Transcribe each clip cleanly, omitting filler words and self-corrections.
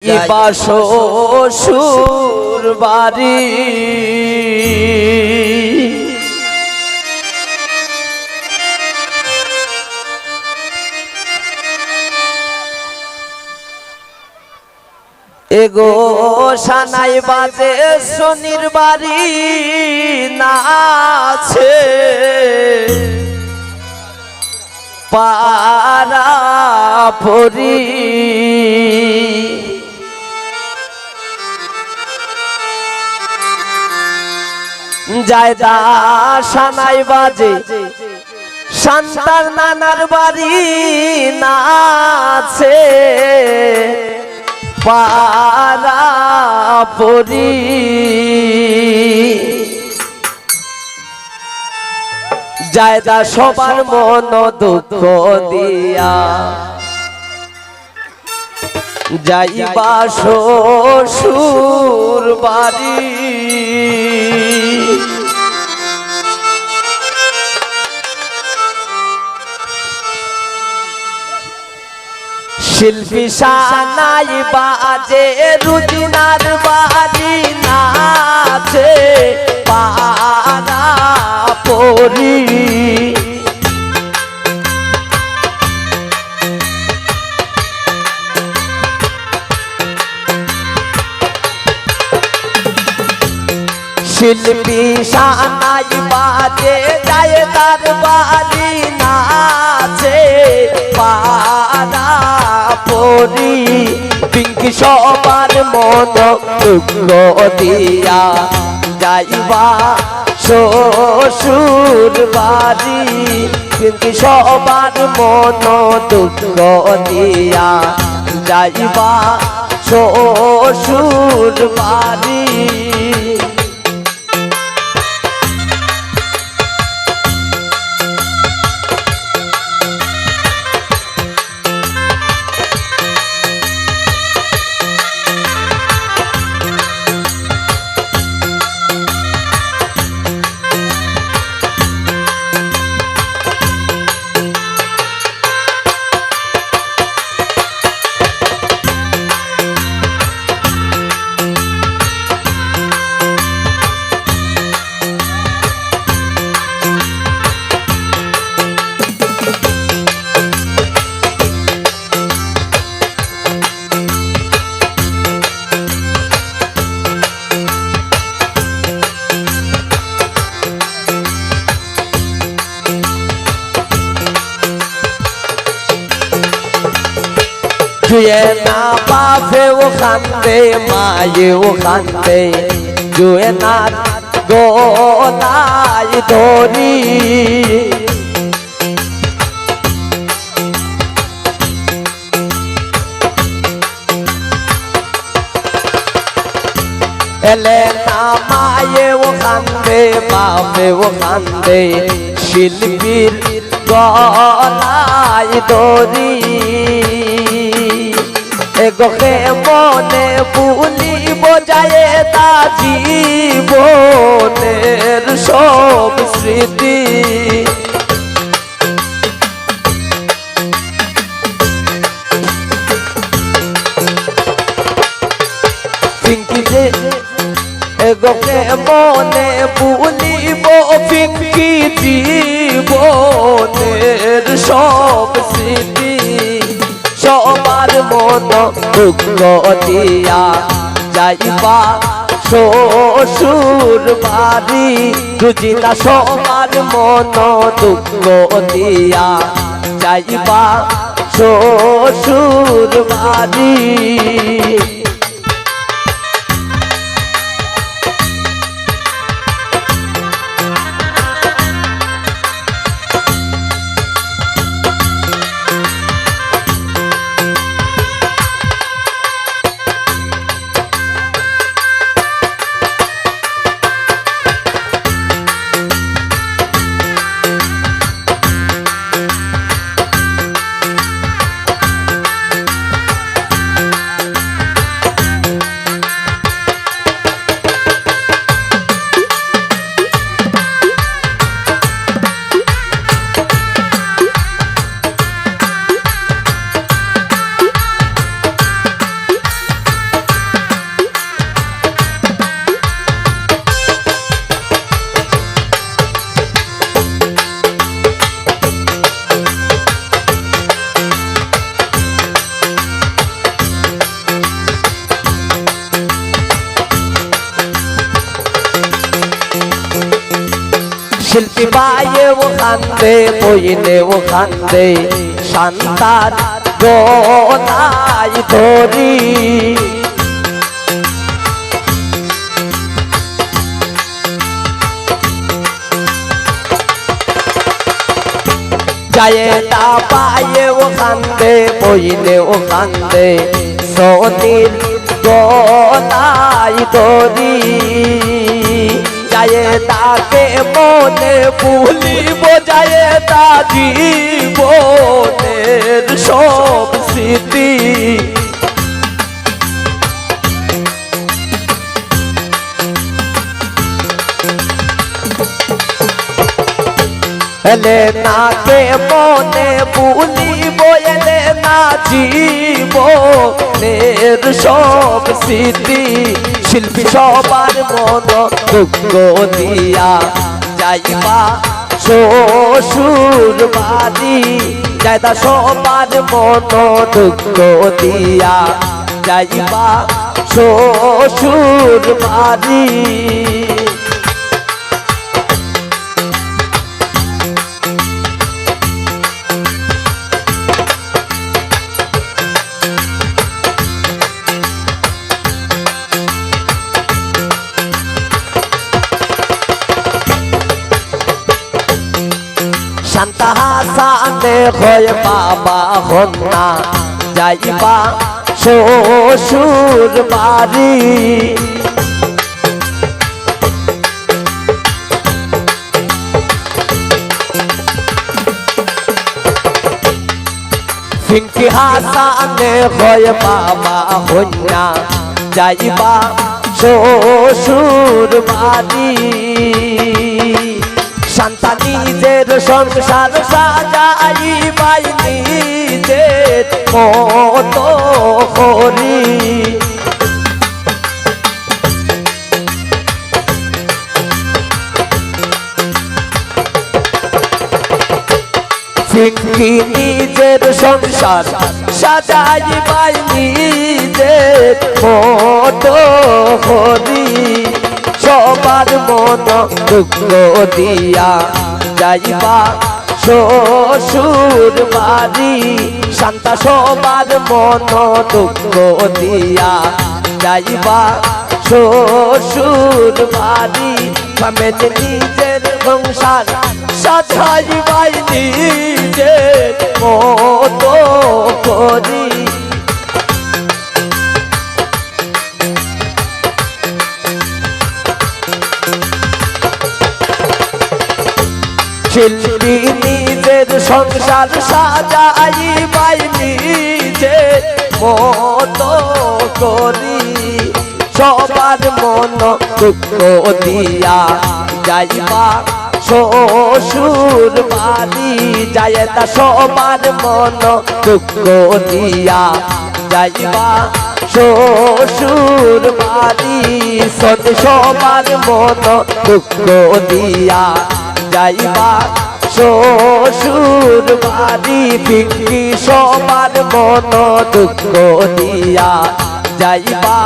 যাইবা শ্বশুর বাড়ি এগো সানাই বাজে শনির বাড়ি নাচে পারা পরি জায়দা সানাই বাজে সন্তান নানার বাড়ি নাচে পারা পরি জায়দা সবার মন দুঃখ দিয়া যাইবা শ্বশুর বাড়ি শিল্পী সানাই বাজে রুজিনার বাড়ি নাচে পারা পরি শিল্পী সানাই বাজে যায় তার বাড়ি নাচে পারা পরি পিঙ্কি সবার মন দুঃখ দিয়া যাইবা শ্বশুর বাড়ি পিঙ্কি সবার মন দুঃখ দিয়া যাইবা শ্বশুর বাড়ি जुए ना बापे वो खांदे माये वो खांदे जुए ना गोलाई धोरी एले ना माये वो खांदे बापे वो खांदे शिल्पीर गोलाई धोरी এগোকে মনে ভুলিব যায় তা জীবনের সব স্মৃতি পিঙ্কি যে এগোকে মনে ভুলিব পিঙ্কি জীবনের সব স্মৃতি সবার মন দুঃখ দিয়া যাইবা শ্বশুর বাড়ি রুজিনা সবার মন দুঃখ দিয়া যাইবা শ্বশুর বাড়ি শিল্পী পায়েও কান্দে বইনেও কান্দে শান্তার গলায় ধরি যায় তা পায়েও কান্দে বইনেও কান্দে সোনির গলায় ধরি যায় তাকে মনে ভুলিব যায় তা জীবনের সব স্মৃতি এলে নাকে মনে ভুলিব এলে না জীবনের সব স্মৃতি শিল্পী সবার মন দুঃখ দিয়া যাইবা শ্বশুর বাড়ি যাইতা সবার মন দুঃখ দিয়া যাইবা শ্বশুর বাড়ি শান্তা হাসানে হয় বাবা হন্না যাইবা শ্বশুর বাড়ি পিঙ্কি হাসানে হয় বাবা হন্না যাইবা শ্বশুর বাড়ি শান্তা নিজের সংসার সাজাইবাই নিজের মতো করি পিঙ্কি নিজের সংসার সাজাইবাই নিজের মতো করি সবার মন দুঃখ দিয়া যাইবা শ্বশুর বাড়ি শান্তা সবার মন দুঃখ দিয়া যাইবা শ্বশুর বাড়ি মেনে নিজের সংসার সাজাইবাই নিজের মতো করি শিল্পী নিজের সংসার সাজাইবাই নিজের মতো করি সবার মন দুঃখ দিয়া যাইবা শ্বশুর বাড়ি যায় তা সবার মন দুঃখ দিয়া যাইবা শ্বশুর বাড়ি সবার মন দুঃখ দিয়া যাইবা শ্বশুর বাড়ি পিঙ্কি সবার মন দুঃখ দিয়া যাইবা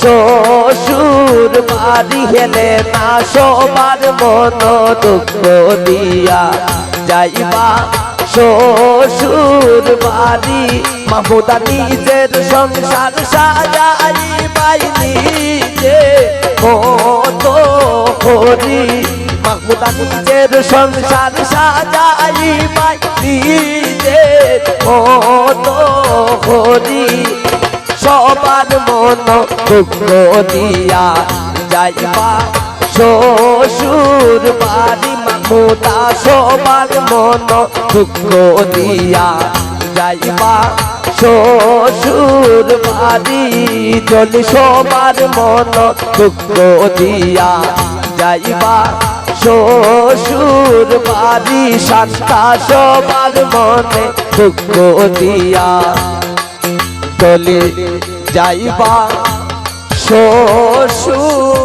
শ্বশুর বাড়ি হেলে না সবার মন দুঃখ দিয়া যাইবা শ্বশুর বাড়ি মাহমুদা নিজের সংসার সাজাইবাই নিজে মতো করি মাহমুদা নিজের সংসার সাজাইবাই নিজের মতো করি সবার মন দুঃখ দিয়া যাইবা শ্বশুর বাড়ি মাহমুদা সবার মন দুঃখ দিয়া যাইবা শ্বশুর বাড়ি চলি সবার মন দুঃখ দিয়া যাইবা শ্বশুর বাড়ি শান্তা সবার মনে দুঃখ দিয়া চলে যাইবা শ্বশুর